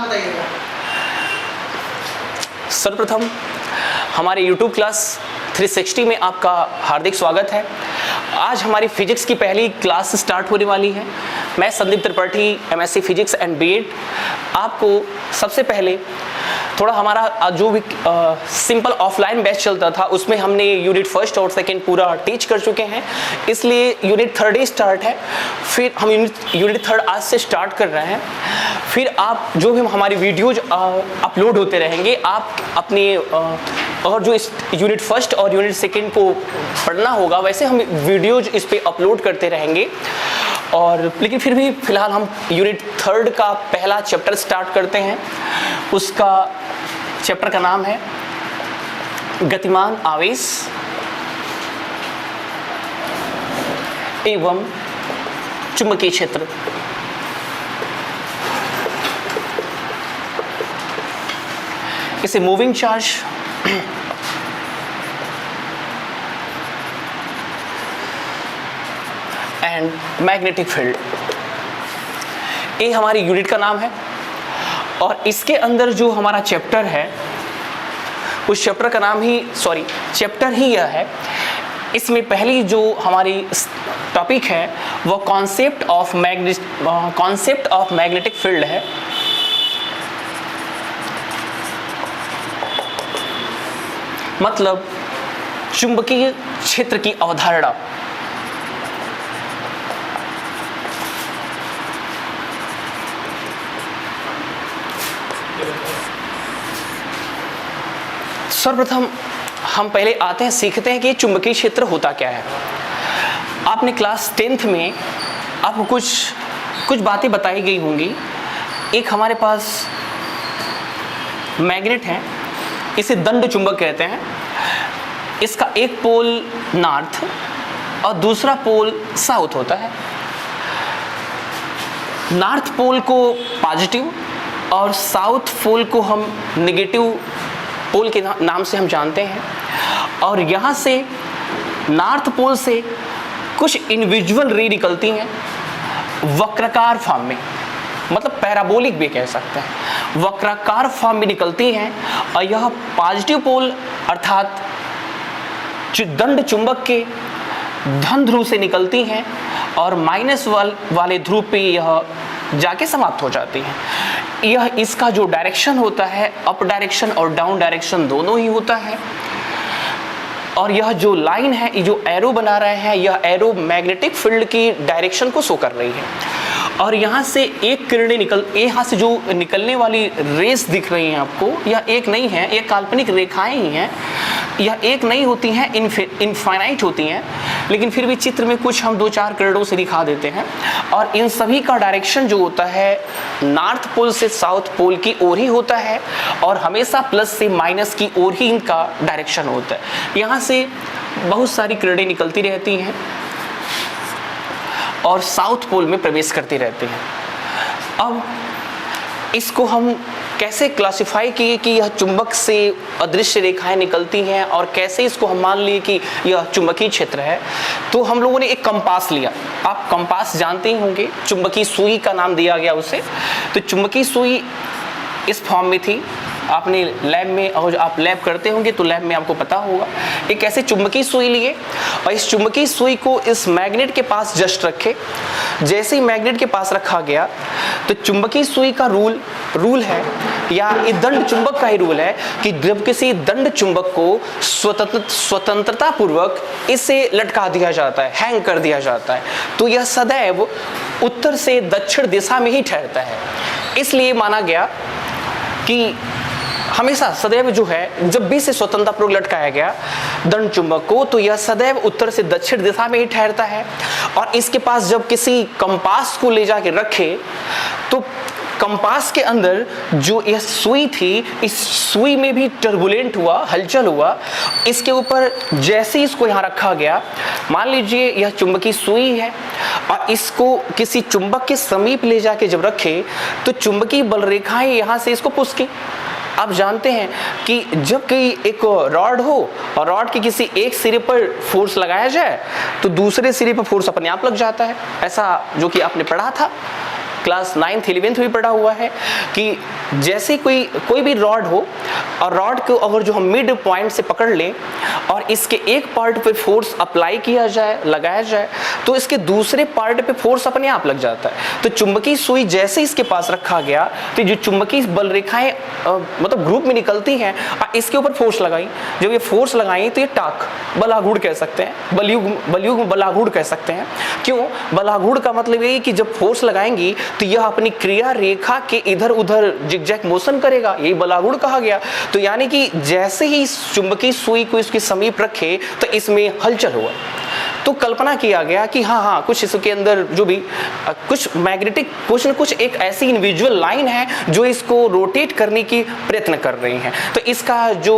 बताइएगा। सर्वप्रथम हमारे YouTube क्लास 360 में आपका हार्दिक स्वागत है। आज हमारी फिजिक्स की पहली क्लास स्टार्ट होने वाली है। मैं Sandeep Tripathi, MSc physics and B.Ed। आपको सबसे पहले थोड़ा हमारा जो भी सिंपल ऑफलाइन बैच चलता था उसमें हमने यूनिट फर्स्ट और सेकंड पूरा टीच कर चुके हैं, इसलिए यूनिट थर्ड ही स्टार्ट है। फिर हम यूनिट थर्ड आज से स्टार्ट कर रहे हैं। फिर आप जो भी हमारी वीडियोज अपलोड होते रहेंगे, आप अपने और जो इस यूनिट फर्स्ट और यूनिट सेकंड को पढ़ना होगा वैसे हम वीडियोज इस पे अपलोड करते रहेंगे। और लेकिन फिर भी फिलहाल हम यूनिट थर्ड का पहला चैप्टर स्टार्ट करते हैं। उसका चैप्टर का नाम है गतिमान आवेश एवं चुंबकीय क्षेत्र। इसे moving charge and magnetic field, ये हमारी यूनिट का नाम है। और इसके अंदर जो हमारा चैप्टर है उस चैप्टर का नाम ही चैप्टर ही यह है। इसमें पहली जो हमारी टॉपिक है वो कॉन्सेप्ट ऑफ मैग्नेटिक फील्ड है। मतलब चुंबकीय क्षेत्र की अवधारणा। सर्वप्रथम हम पहले आते हैं, सीखते हैं कि चुंबकीय क्षेत्र होता क्या है। आपने क्लास 10th में आपको कुछ बातें बताई गई होंगी। एक हमारे पास मैग्नेट है, इसे दंड चुंबक कहते हैं। इसका एक पोल नॉर्थ और दूसरा पोल साउथ होता है। नॉर्थ पोल को पॉजिटिव और साउथ पोल को हम नेगेटिव पोल के नाम से हम जानते हैं। और यहाँ से नॉर्थ पोल से कुछ इंडिविजुअल रे निकलती हैं वक्राकार फॉर्म में, मतलब पैराबोलिक भी कह सकते हैं, वक्राकार फॉर्म में निकलती हैं। और यह पॉजिटिव पोल अर्थात जो दंड चुंबक के धन ध्रुव से निकलती हैं और माइनस वाले ध्रुव पे यह जाके समाप्त हो जाती हैं। यह इसका जो डायरेक्शन होता है, अप डायरेक्शन और डाउन डायरेक्शन दोनों ही होता है। और यह जो लाइन है, ये जो एरो बना रहे हैं, यह एरो मैग्नेटिक फील्ड की डायरेक्शन को शो कर रही है। और यहाँ से एक किरणें यहाँ से जो निकलने वाली रेस दिख रही हैं आपको, यह एक नहीं है, ये काल्पनिक रेखाएं ही हैं। यह एक नहीं होती हैं, इनफाइनाइट होती हैं, लेकिन फिर भी चित्र में कुछ हम 2-4 किरणों से दिखा देते हैं। और इन सभी का डायरेक्शन जो होता है नॉर्थ पोल से साउथ पोल की ओर ही होता है और हमेशा प्लस से माइनस की ओर ही इनका डायरेक्शन होता है। यहाँ से बहुत सारी किरणें निकलती रहती हैं और साउथ पोल में प्रवेश करती रहती हैं। अब इसको हम कैसे क्लासिफाई किए कि यह चुंबक से अदृश्य रेखाएं निकलती हैं और कैसे इसको हम मान लिए कि यह चुंबकीय क्षेत्र है। तो हम लोगों ने एक कंपास लिया। आप कंपास जानते ही होंगे, चुंबकीय सुई का नाम दिया गया उसे। तो चुंबकीय सुई इस फॉर्म में थी। आपने लैब में, और आप लैब करते होंगे तो लैब में आपको पता होगा। एक ऐसे चुंबकीय सुई लिए और इस चुंबकीय सुई को इस मैग्नेट के पास जस्ट रखे। जैसे ही मैग्नेट के पास रखा गया तो चुंबकीय सुई का रूल है, या ये दंड चुंबक का ही रूल है कि जब किसी दंड चुंबक को स्वतंत्रता पूर्वक इसे लटका दिया जाता है, हैंग कर दिया जाता है, तो यह सदैव उत्तर से दक्षिण दिशा में ही ठहरता है। इसलिए माना गया कि हमेशा सदैव जो है, जब भी इसे स्वतंत्रतापूर्वक लटकाया गया दंड चुंबक को, तो यह सदैव उत्तर से दक्षिण दिशा में ही ठहरता है। और इसके पास जब किसी कंपास को ले जाके रखे तो कंपास के अंदर जो यह सुई थी, इस सुई में भी टर्बुलेंट हुआ, हलचल हुआ। इसके ऊपर जैसे इसको यहाँ रखा गया, मान लीजिए यह चुंबकीय सुई है और इसको किसी चुंबक के समीप ले जाके जब रखे तो चुंबकीय बल रेखाएं यहाँ से इसको पुश की। आप जानते हैं कि जब कहीं एक रॉड हो और रॉड के किसी एक सिरे पर फोर्स लगाया जाए तो दूसरे सिरे पर फोर्स अपने आप लग जाता है, ऐसा जो कि आपने पढ़ा था। क्लास 9th 11th में पढ़ा हुआ है कि जैसे कोई भी रॉड हो और रॉड को अगर जो हम मिड पॉइंट से पकड़ लें और इसके एक पार्ट पे फोर्स अप्लाई किया जाए, लगाया जाए, तो इसके दूसरे पार्ट पे फोर्स अपने आप लग जाता है। तो चुंबकीय सुई जैसे इसके पास रखा गया तो जो चुंबकीय बल रेखाएं मतलब ग्रुप में निकलती हैं और इसके ऊपर फोर्स लगाई, जब ये फोर्स लगाई तो ये टाक बलाघूर्ण कह सकते हैं, बलयुग्म बलाघूर्ण कह सकते हैं। क्यों? बलाघूर्ण का मतलब ये कि जब फोर्स लगाएंगी तो यह अपनी क्रिया रेखा के इधर उधर जिगजैग मोशन करेगा, यही बलाघूर्ण कहा गया। तो यानी कि जैसे ही चुंबकीय सुई को इसके समीप रखे तो इसमें हलचल हुआ। तो कल्पना किया गया कि हाँ कुछ इसके अंदर जो भी कुछ मैग्नेटिक कुछ न कुछ एक ऐसी इंडिविजुअल लाइन है जो इसको रोटेट करने की प्रयत्न कर रही हैं। तो इसका जो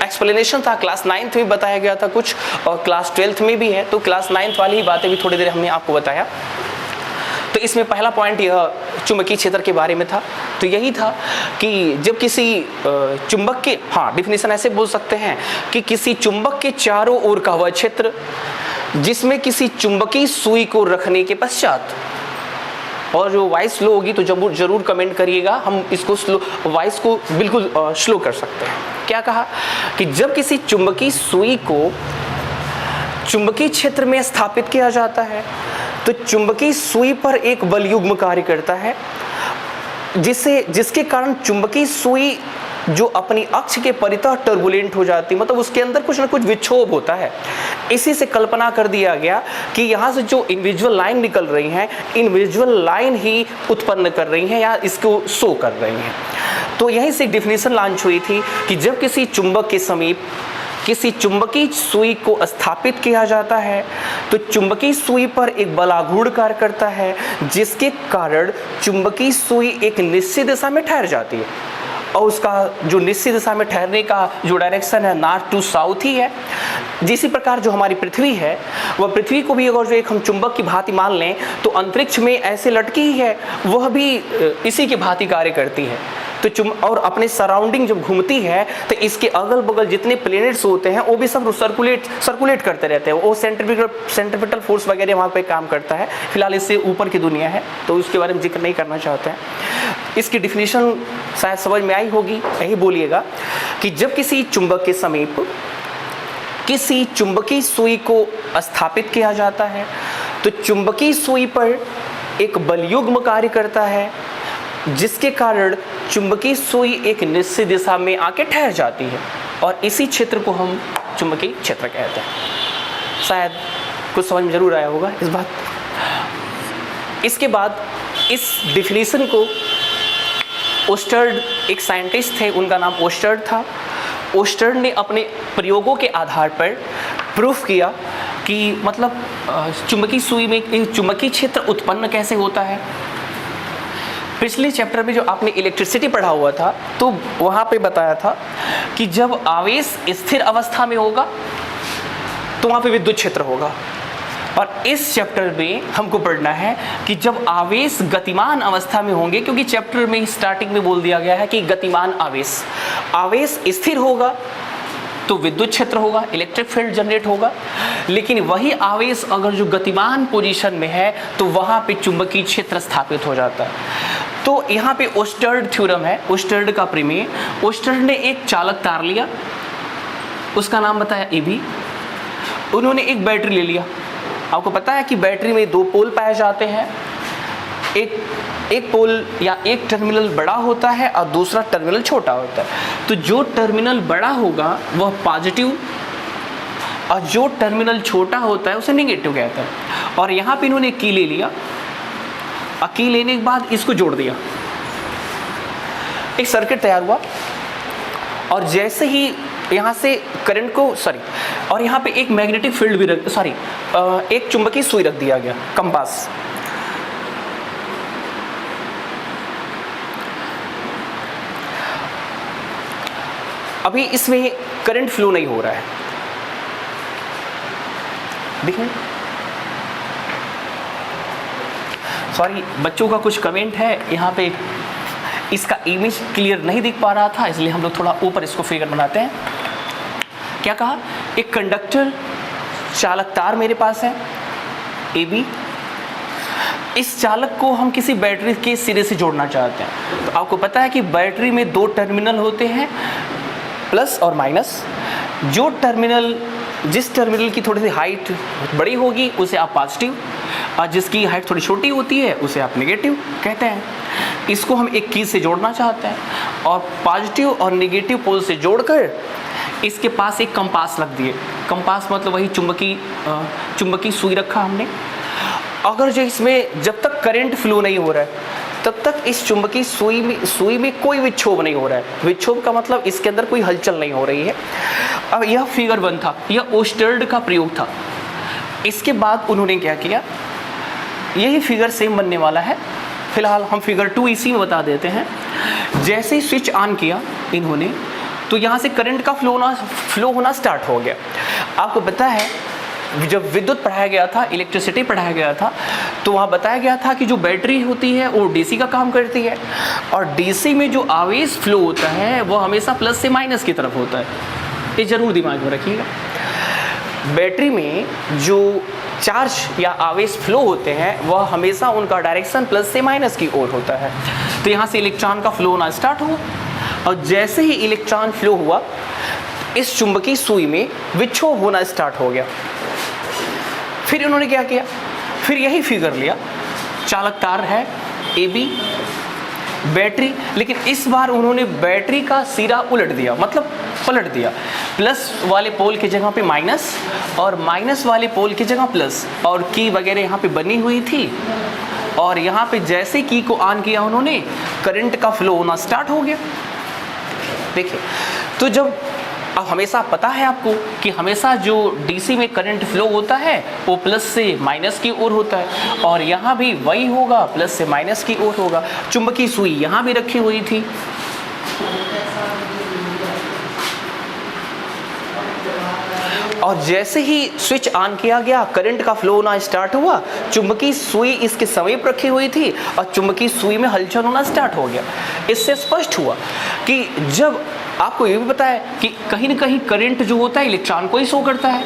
एक्सप्लेनेशन था क्लास 9th में बताया गया था कुछ, और क्लास 12th में भी है। तो क्लास 9th वाली ही बातें भी थोड़ी देर हमने आपको बताया। तो इसमें पहला पॉइंट यह चुंबकीय क्षेत्र के बारे में था। तो यही था कि जब किसी चुंबक के, डिफिनेशन ऐसे बोल सकते हैं कि किसी चुंबक के चारों ओर का वह क्षेत्र जिसमें किसी चुंबकीय सुई को रखने के पश्चात, और जो वॉइस स्लो होगी तो जरूर कमेंट करिएगा, हम इसको स्लो वॉइस को बिल्कुल स्लो कर सकते हैं। क्या कहा कि जब किसी चुंबकीय सुई को चुंबकीय क्षेत्र में स्थापित किया जाता है तो चुंबकीय सुई पर एक बलयुग्म कार्य करता है जिसके कारण चुंबकीय सुई जो अपनी अक्ष के परितः टर्बुलेंट हो जाती, मतलब उसके अंदर कुछ ना कुछ विक्षोभ होता है। इसी से कल्पना कर दिया गया कि यहाँ से जो इंडिविजुअल लाइन निकल रही हैं, इंडिविजुअल लाइन ही उत्पन्न कर रही हैं या इसको शो कर रही हैं। तो यहीं से एक डिफिनेशन लॉन्च हुई थी कि जब किसी चुंबक के समीप किसी चुंबकीय सुई को स्थापित किया जाता है तो चुंबकीय सुई पर एक बलाघूर्ण कार्य करता है जिसके कारण चुंबकीय सुई एक निश्चित दिशा में ठहर जाती है, और उसका जो निश्चित दिशा में ठहरने का जो डायरेक्शन है नॉर्थ टू साउथ ही है। जिसी प्रकार जो हमारी पृथ्वी है वह पृथ्वी को भी अगर जो एक हम चुंबक की भांति मान लें तो अंतरिक्ष में ऐसे लटकी ही है, वह भी इसी की भांति कार्य करती है। तो और अपने सराउंडिंग जब घूमती है तो इसके अगल बगल जितने प्लैनेट्स होते हैं वो भी सब सर्कुलेट करते रहते हैं। वो सेंट्रीपिटल फोर्स वगैरह वहाँ पे काम करता है। फिलहाल इससे ऊपर की दुनिया है तो उसके बारे में जिक्र नहीं करना चाहते हैं। इसकी डिफिनीशन शायद समझ में आई होगी, यही बोलिएगा कि जब किसी चुंबक के समीप किसी चुंबकीय सुई को स्थापित किया जाता है तो चुंबकीय सुई पर एक बलयुग्म कार्य करता है जिसके कारण चुंबकीय सुई एक निश्चित दिशा में आके ठहर जाती है, और इसी क्षेत्र को हम चुंबकीय क्षेत्र कहते हैं। शायद कुछ समझ में जरूर आया होगा इस बात। इसके बाद इस डिफिनीशन को ओस्टर्ड, एक साइंटिस्ट थे, उनका नाम ओस्टर्ड था। ओस्टर्ड ने अपने प्रयोगों के आधार पर प्रूफ किया कि मतलब चुंबकीय सुई में चुंबकीय क्षेत्र उत्पन्न कैसे होता है। पिछले चैप्टर में जो आपने इलेक्ट्रिसिटी पढ़ा हुआ था तो वहाँ पे बताया था कि जब आवेश स्थिर अवस्था में होगा तो वहाँ पे विद्युत क्षेत्र होगा, और इस चैप्टर में हमको पढ़ना है कि जब आवेश गतिमान अवस्था में होंगे, क्योंकि चैप्टर में स्टार्टिंग में बोल दिया गया है कि गतिमान आवेश स्थिर होगा तो विद्युत क्षेत्र होगा, इलेक्ट्रिक फील्ड जनरेट होगा। लेकिन वही आवेश अगर जो गतिमान पोजीशन में है तो वहाँ पे चुंबकीय क्षेत्र स्थापित हो जाता है। तो यहाँ पे ओस्टर्ड थ्योरम है, ओस्टर्ड का प्रमेय। ओस्टर्ड ने एक चालक तार लिया, उसका नाम बताया EB। उन्होंने एक बैटरी ले लिया। आपको पता है कि बैटरी में 2 पोल पाए जाते हैं, एक पोल या एक टर्मिनल बड़ा होता है और दूसरा टर्मिनल छोटा होता है। तो जो टर्मिनल बड़ा होगा वह पॉजिटिव और जो टर्मिनल छोटा होता है उसे नेगेटिव कहते हैं। और यहाँ पे इन्होंने की ले लिया, और की लेने के बाद इसको जोड़ दिया, एक सर्किट तैयार हुआ। और जैसे ही यहाँ से करंट को और यहाँ पे एक मैग्नेटिक फील्ड भी एक चुंबकीय सुई रख दिया गया, कंपास। अभी इसमें करंट फ्लो नहीं हो रहा है, देखिए। सॉरी, बच्चों का कुछ कमेंट है यहाँ पे, इसका इमेज क्लियर नहीं दिख पा रहा था, इसलिए हम लोग थोड़ा ऊपर इसको फिगर बनाते हैं। क्या कहा? एक कंडक्टर चालक तार मेरे पास है AB। इस चालक को हम किसी बैटरी के सिरे से जोड़ना चाहते हैं। तो आपको पता है कि बैटरी में दो टर्मिनल होते हैं, प्लस और माइनस। जिस टर्मिनल की थोड़ी सी हाइट बड़ी होगी उसे आप पॉजिटिव, और जिसकी हाइट थोड़ी छोटी होती है उसे आप नेगेटिव कहते हैं। इसको हम एक कीज से जोड़ना चाहते हैं और पॉजिटिव और नेगेटिव पोल से जोड़कर इसके पास एक कंपास रख दिए। कंपास मतलब वही चुंबकीय सुई रखा हमने। अगर जो इसमें जब तक करंट फ्लो नहीं हो रहा है तब तक इस चुंबकीय सुई में कोई विक्षोभ नहीं हो रहा है। विक्षोभ का मतलब इसके अंदर कोई हलचल नहीं हो रही है। अब यह फिगर 1 था, यह ओस्टर्ड का प्रयोग था। इसके बाद उन्होंने क्या किया, यही फिगर सेम बनने वाला है। फिलहाल हम फिगर 2 इसी में बता देते हैं। जैसे ही स्विच ऑन किया इन्होंने, तो यहाँ से करंट का फ्लो होना स्टार्ट हो गया। आपको पता है जब विद्युत पढ़ाया गया था, इलेक्ट्रिसिटी पढ़ाया गया था, तो वहाँ बताया गया था कि जो बैटरी होती है वो डीसी का काम करती है, और डीसी में जो आवेश फ्लो होता है वो हमेशा प्लस से माइनस की तरफ होता है। ये जरूर दिमाग में रखिएगा। बैटरी में जो चार्ज या आवेश फ्लो होते हैं वह हमेशा उनका डायरेक्शन प्लस से माइनस की ओर होता है। तो यहाँ से इलेक्ट्रॉन का फ्लो होना स्टार्ट हुआ, और जैसे ही इलेक्ट्रॉन फ्लो हुआ इस चुंबकीय सुई में विक्षोभ होना स्टार्ट हो गया। फिर उन्होंने क्या किया, फिर यही फिगर लिया, चालक तार है AB, बैटरी, लेकिन इस बार उन्होंने बैटरी का सिरा उलट दिया, मतलब पलट दिया। प्लस वाले पोल की जगह पे माइनस और माइनस वाले पोल की जगह प्लस, और की वगैरह यहाँ पे बनी हुई थी, और यहाँ पे जैसे की को ऑन किया उन्होंने, करंट का फ्लो होना स्टार्ट हो गया। देखिए, तो जब अब हमेशा पता है आपको कि हमेशा जो डीसी में करंट फ्लो होता है वो प्लस से माइनस की ओर होता है, और यहाँ भी वही होगा, प्लस से माइनस की ओर होगा। चुंबकीय सुई यहाँ भी रखी हुई थी, और जैसे ही स्विच ऑन किया गया करंट का फ्लो होना स्टार्ट हुआ। चुंबकीय सुई इसके समीप रखी हुई थी और चुंबकीय सुई में हलचल होना स्टार्ट हो गया। इससे स्पष्ट हुआ कि जब आपको ये भी पता है कि कहीं ना कहीं करंट जो होता है इलेक्ट्रॉन को ही शो करता है।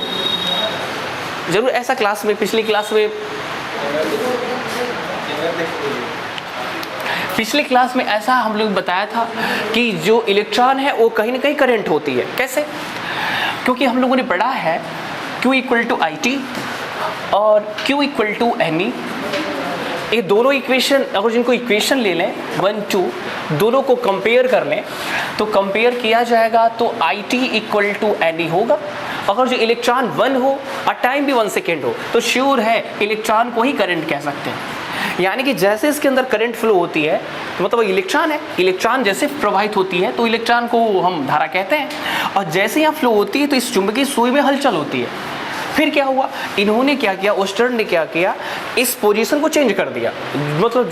जरूर ऐसा क्लास में, पिछली क्लास में ऐसा हम लोग बताया था कि जो इलेक्ट्रॉन है वो कहीं ना कहीं करंट होती है। कैसे? क्योंकि हम लोगों ने पढ़ा है Q = IT और Q = Ne। ये दोनों इक्वेशन, अगर जिनको इक्वेशन ले लें 1, 2, दोनों को कंपेयर कर लें तो कंपेयर किया जाएगा तो IT = Ne होगा। अगर जो इलेक्ट्रॉन 1 हो और टाइम भी 1 सेकेंड हो तो श्योर है इलेक्ट्रॉन को ही करंट कह सकते हैं। यानी कि जैसे इसके अंदर करंट फ्लो होती है तो मतलब इलेक्ट्रॉन है, इलेक्ट्रॉन जैसे प्रवाहित होती है तो इलेक्ट्रॉन को हम धारा कहते हैं, और जैसे यहाँ फ्लो होती है तो इस चुंबकीय सुई में हलचल होती है। फिर क्या हुआ, इन्होंने क्या किया, ओस्टर्न ने क्या किया, इस पोजीशन को चेंज कर दिया। मतलब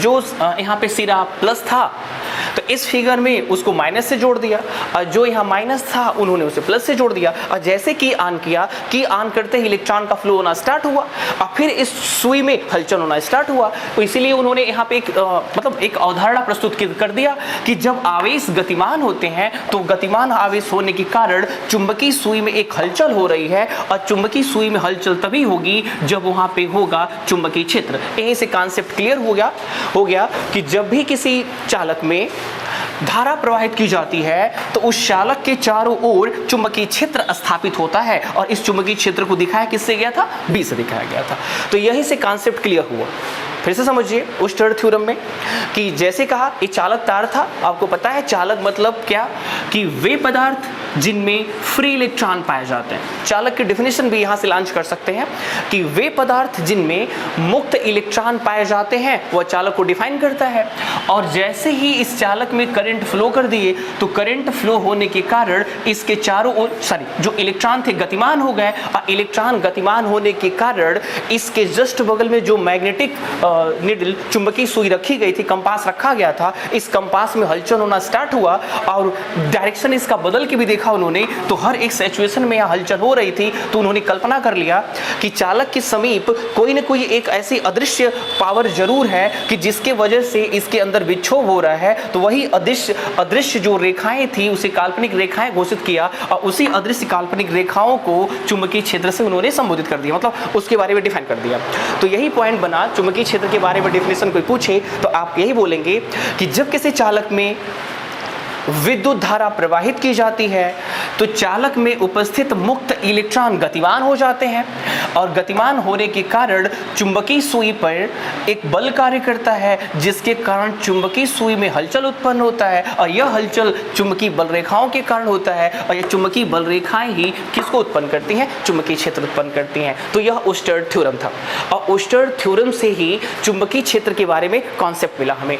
जो यहाँ पे सिरा प्लस था तो इस फिगर में उसको माइनस से जोड़ दिया, और जो यहाँ माइनस था उन्होंने उसे प्लस से जोड़ दिया, और जैसे की ऑन किया, की ऑन करते ही इलेक्ट्रॉन का फ्लो होना स्टार्ट हुआ और फिर इस सुई में हलचल होना स्टार्ट हुआ। तो इसीलिए उन्होंने यहाँ पे एक अवधारणा प्रस्तुत कर दिया कि जब आवेश गतिमान होते हैं तो गतिमान आवेश होने के कारण चुंबकीय सुई में एक हलचल हो रही है, और चुंबकीय सुई में हलचल तभी होगी जब वहाँ पे होगा चुंबकीय क्षेत्र। यहीं से कॉन्सेप्ट क्लियर हो गया कि जब भी किसी चालक में धारा प्रवाहित की जाती है तो उस चालक के चारों ओर चुंबकीय क्षेत्र स्थापित होता है, और इस चुंबकीय क्षेत्र को दिखाया किससे गया था, B से दिखाया गया था। तो यही से कॉन्सेप्ट क्लियर हुआ। फिर से समझिए ओस्टर्न थ्योरम में कि जैसे कहा ये चालक तार था। आपको पता है चालक मतलब क्या, कि वे पदार्थ जिनमें फ्री इलेक्ट्रॉन पाए जाते हैं। चालक की डेफिनेशन भी यहाँ से लॉन्च कर सकते हैं कि वे पदार्थ जिनमें मुक्त इलेक्ट्रॉन पाए जाते हैं वह चालक को डिफाइन करता है। और जैसे ही इस चालक में करंट फ्लो कर दिए तो करंट फ्लो होने के कारण इसके चारों ओर जो इलेक्ट्रॉन थे गतिमान हो गए, और इलेक्ट्रॉन गतिमान होने के कारण इसके जस्ट बगल में जो मैग्नेटिक निडल चुंबकीय सुई रखी गई थी, कंपास रखा गया था, इस कंपास में हलचल होना स्टार्ट हुआ और डायरेक्शन इसका बदल के भी देखा उन्होंने तो हर एक सिचुएशन में यहाँ हलचल हो रही थी, तो उन्होंने कल्पना कर लिया कि चालक के समीप कोई न कोई एक ऐसी अदृश्य पावर जरूर है कि जिसके वजह से इसके अंदर विक्षोभ हो रहा है। तो वही अदृश्य जो रेखाएं थी उसे काल्पनिक रेखाएं घोषित किया और उसी अदृश्य काल्पनिक रेखाओं को चुंबकीय क्षेत्र से उन्होंने संबोधित कर दिया, मतलब उसके बारे में डिफाइन कर दिया। तो यही पॉइंट बना, चुंबकीय क्षेत्र के बारे में डेफिनेशन कोई पूछे तो आप यही बोलेंगे कि जब किसी चालक में विद्युत धारा प्रवाहित की जाती है तो चालक में उपस्थित मुक्त इलेक्ट्रॉन गतिमान हो जाते हैं और गतिमान होने के कारण चुंबकीय सुई पर एक बल कार्य करता है, जिसके कारण चुंबकीय सुई में हलचल उत्पन्न होता है और यह हलचल चुंबकीय बल रेखाओं के कारण होता है और यह चुंबकीय बल रेखाएं ही किसको उत्पन्न करती हैं? चुंबकीय क्षेत्र उत्पन्न करती हैं। तो यह ओस्टर्ड थ्योरम था और ओस्टर्ड थ्योरम से ही चुंबकीय क्षेत्र के बारे में कॉन्सेप्ट मिला हमें।